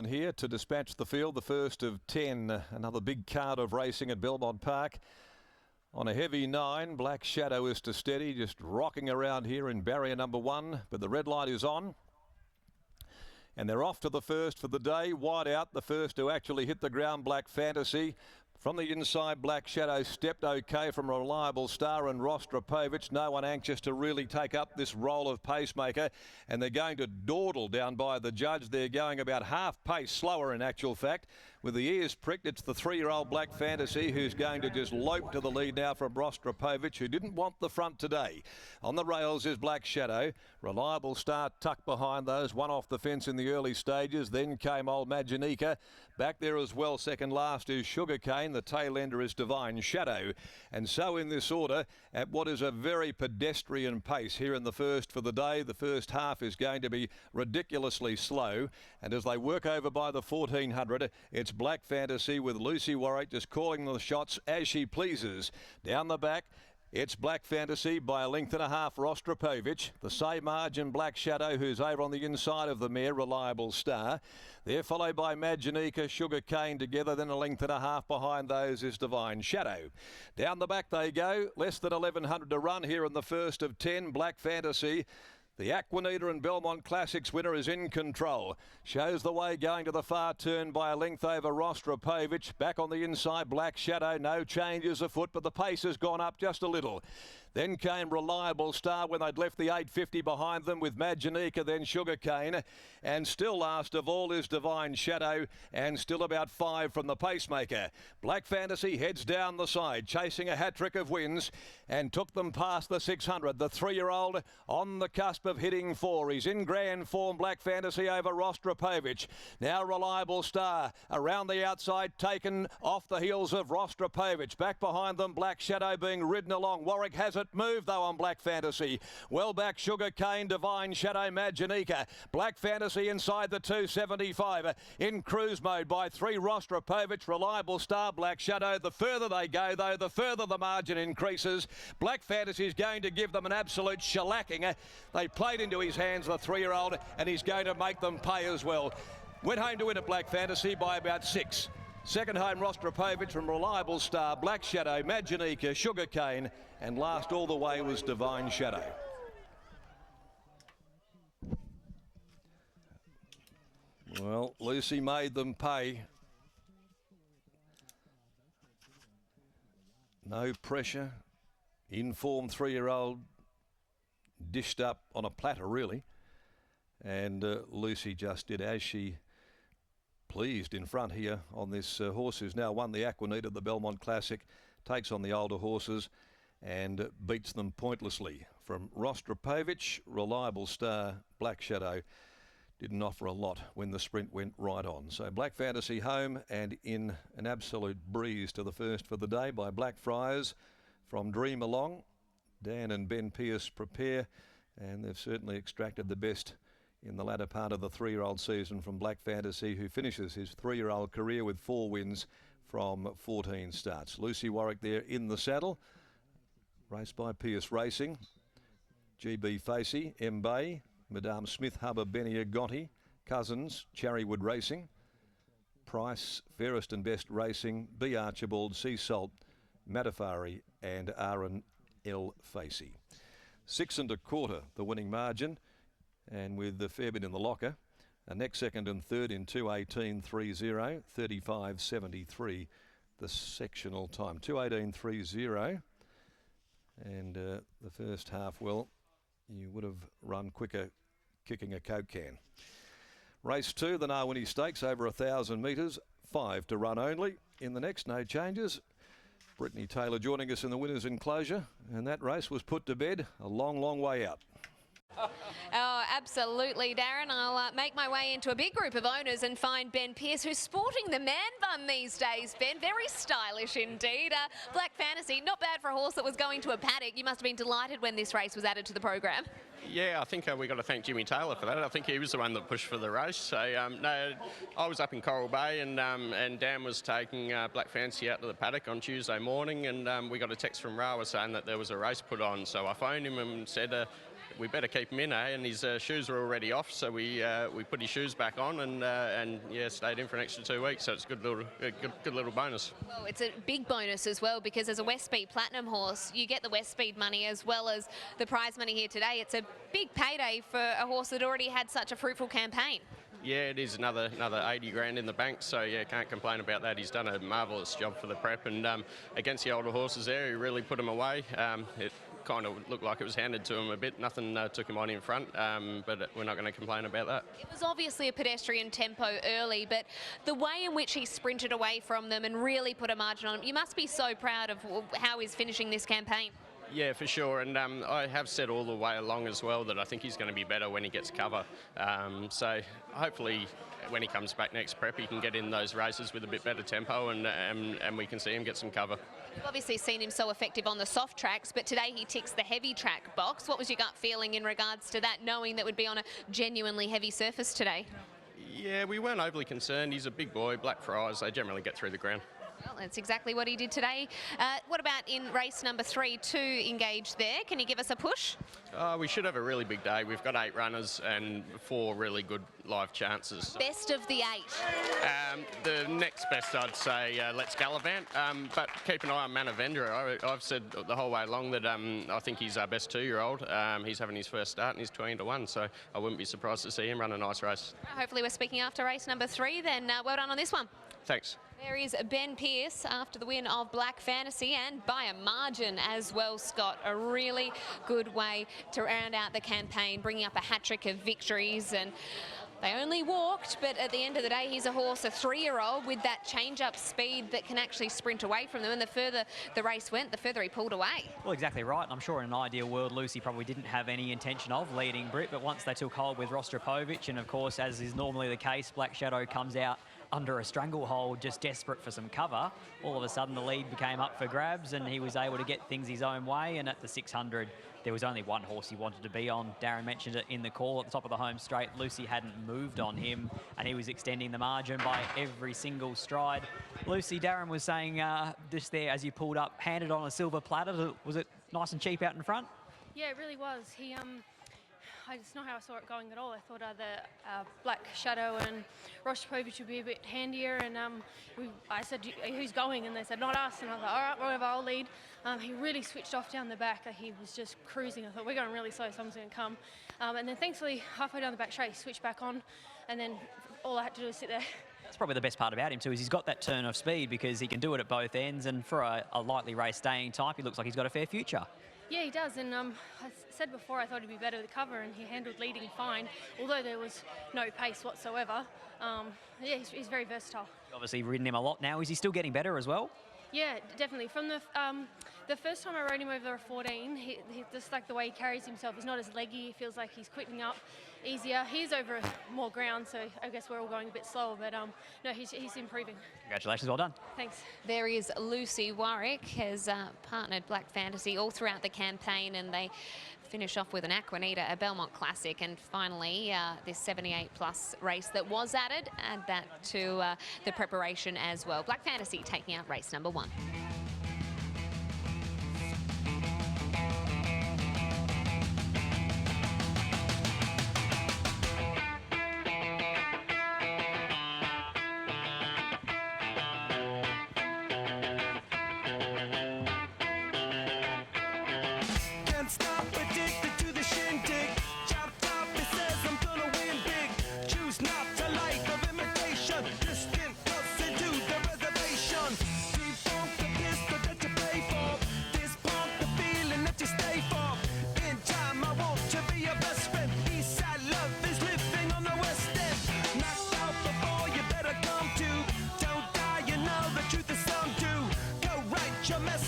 here to dispatch the field, the first of 10. Another big card of racing at Belmont Park. On a heavy 9, Black Shadow is to steady, just rocking around here in barrier number 1, but the red light is on. And they're off to the first for the day. Wide out, the first to actually hit the ground, Black Fantasy. From the inside, Black Shadow stepped okay from Reliable Star and Rostropovich. No one anxious to really take up this role of pacemaker. And they're going to dawdle down by the judge. They're going about half pace slower in actual fact. With the ears pricked, it's the 3-year-old Black Fantasy who's going to just lope to the lead now from Rostropovich, who didn't want the front today. On the rails is Black Shadow. Reliable Star tucked behind those. One off the fence in the early stages. Then came Old Maginica. Back there as well, second last is Sugarcane. The tail ender is Divine Shadow. And so in this order, at what is a very pedestrian pace here in the first for the day, the first half is going to be ridiculously slow. And as they work over by the 1400, it's Black Fantasy with Lucy Warwick just calling the shots as she pleases. Down the back, it's Black Fantasy by a length and a half, Rostropovich. The same margin, Black Shadow, who's over on the inside of the mare, Reliable Star. They're followed by Maginica, Sugarcane together, then a length and a half behind those is Divine Shadow. Down the back they go, less than 1100 to run here in the first of 10, Black Fantasy. The Aquanita and Belmont Classics winner is in control. Shows the way going to the far turn by a length over Rostropovich. Back on the inside, Black Shadow. No changes afoot, but the pace has gone up just a little. Then came Reliable Star when they'd left the 850 behind them with Maginica, then Sugarcane. And still last of all is Divine Shadow, and still about 5 from the pacemaker. Black Fantasy heads down the side, chasing a hat-trick of wins, and took them past the 600. The 3-year-old on the cusp of hitting 4. He's in grand form, Black Fantasy over Rostropovich. Now Reliable Star around the outside, taken off the heels of Rostropovich. Back behind them, Black Shadow being ridden along. Warwick has it moved though on Black Fantasy. Well back, Sugarcane, Divine Shadow, Maginica. Black Fantasy inside the 275. In cruise mode by 3, Rostropovich, Reliable Star, Black Shadow. The further they go though, the further the margin increases. Black Fantasy is going to give them an absolute shellacking. They played into his hands, the 3-year-old, and he's going to make them pay as well. Went home to win at Black Fantasy by about 6. Second home, Rostropovich from Reliable Star, Black Shadow, Maginica, Sugarcane, and last all the way was Divine Shadow. Well, Lucy made them pay. No pressure. In form 3-year-old, dished up on a platter really. And Lucy just did as she pleased in front here on this horse who's now won the Aquanita, the Belmont Classic, takes on the older horses and beats them pointlessly. From Rostropovich, Reliable Star, Black Shadow didn't offer a lot when the sprint went right on. So Black Fantasy home and in an absolute breeze to the first for the day by Blackfriars from Dream Along. Dan and Ben Pearce prepare, and they've certainly extracted the best in the latter part of the 3-year-old season from Black Fantasy, who finishes his 3-year-old career with 4 wins from 14 starts. Lucy Warwick there in the saddle, raced by Pearce Racing. GB Facey, M. Bay, Madame Smith, Hubbard, Benny Agotti, Cousins, Cherrywood Racing, Price, Fairest and Best Racing, B. Archibald, Sea Salt, Matafari and Aaron L. Facey. 6 1/4 the winning margin, and with the fair bit in the locker. Next, second and third in 2:18.30, 35.73 the sectional time. 2:18.30, and the first half, well, you would have run quicker kicking a Coke can. Race 2, the Narwini Stakes, over 1,000 metres, 5 to run only. In the next, no changes. Brittany Taylor joining us in the winner's enclosure, and that race was put to bed a long, long way out. Oh, absolutely, Darren. I'll make my way into a big group of owners and find Ben Pearce, who's sporting the man bun these days, Ben. Very stylish indeed. Black Fantasy, not bad for a horse that was going to a paddock. You must have been delighted when this race was added to the program. Yeah, I think we've got to thank Jimmy Taylor for that. I think he was the one that pushed for the race. So, no, I was up in Coral Bay, and Dan was taking Black Fantasy out to the paddock on Tuesday morning, and we got a text from Rawa saying that there was a race put on. So I phoned him and said, we better keep him in, eh? And his shoes were already off, so we put his shoes back on and yeah, stayed in for an extra 2 weeks. So it's a good little bonus. Well, it's a big bonus as well, because as a Westmead Platinum horse, you get the Westmead money as well as the prize money here today. It's a big payday for a horse that already had such a fruitful campaign. Yeah, it is another 80 grand in the bank, so yeah, can't complain about that. He's done a marvellous job for the prep, and against the older horses there, he really put them away. It kind of looked like it was handed to him a bit. Nothing took him on in front, but we're not going to complain about that. It was obviously a pedestrian tempo early, but the way in which he sprinted away from them and really put a margin on him, you must be so proud of how he's finishing this campaign. Yeah, for sure, and I have said all the way along as well that I think he's going to be better when he gets cover. So hopefully when he comes back next prep, he can get in those races with a bit better tempo, and we can see him get some cover. We've obviously seen him so effective on the soft tracks, but today he ticks the heavy track box. What was your gut feeling in regards to that, knowing that would be on a genuinely heavy surface today? Yeah, we weren't overly concerned. He's a big boy, black fries, they generally get through the ground. Well, that's exactly what he did today. What about in race number 3, 2 engaged there? Can you give us a push? We should have a really big day. We've got 8 runners and 4 really good live chances. Best of the 8? The next best, I'd say, Let's Gallivant. But keep an eye on Manavendra. I've said the whole way along that I think he's our best 2-year-old. He's having his first start and he's 20-1, so I wouldn't be surprised to see him run a nice race. Hopefully we're speaking after race number 3 then. Well done on this one. Thanks. There is Ben Pearce after the win of Black Fantasy, and by a margin as well, Scott. A really good way to round out the campaign, bringing up a hat-trick of victories. And they only walked, but at the end of the day, he's a horse, a 3-year-old with that change-up speed that can actually sprint away from them. And the further the race went, the further he pulled away. Well, exactly right. And I'm sure in an ideal world, Lucy probably didn't have any intention of leading Brit, but once they took hold with Rostropovich, and of course, as is normally the case, Black Shadow comes out under a stranglehold, just desperate for some cover. All of a sudden, the lead became up for grabs, and he was able to get things his own way. And at the 600, there was only one horse he wanted to be on. Darren mentioned it in the call at the top of the home straight. Lucy hadn't moved on him, and he was extending the margin by every single stride. Lucy, Darren was saying just there as you pulled up, handed on a silver platter. Was it nice and cheap out in front? Yeah, it really was. It's not how I saw it going at all. I thought the Black Shadow and Rostropovich would be a bit handier, and I said, who's going? And they said, not us. And I was like, all right, whatever, I'll lead. He really switched off down the back. He was just cruising. I thought, we're going really slow, someone's going to come. And then thankfully, halfway down the back straight, he switched back on, and then all I had to do was sit there. That's probably the best part about him too, is he's got that turn of speed, because he can do it at both ends, and for a lightly race staying type, he looks like he's got a fair future. Yeah, he does, and I said before I thought he'd be better with cover, and he handled leading fine, although there was no pace whatsoever. Yeah, he's very versatile. You've obviously ridden him a lot now. Is he still getting better as well? Yeah, definitely. From the first time I rode him over a 14, he just like the way he carries himself, he's not as leggy. He feels like he's quickening up easier. He's over more ground, so I guess we're all going a bit slower, but no, he's improving. Congratulations, well done. Thanks. There is Lucy Warwick, has partnered Black Fantasy all throughout the campaign, and they finish off with an Aquanita, a Belmont Classic, and finally this 78+ race that was added, add that to the preparation as well. Black Fantasy taking out race number 1. Your message.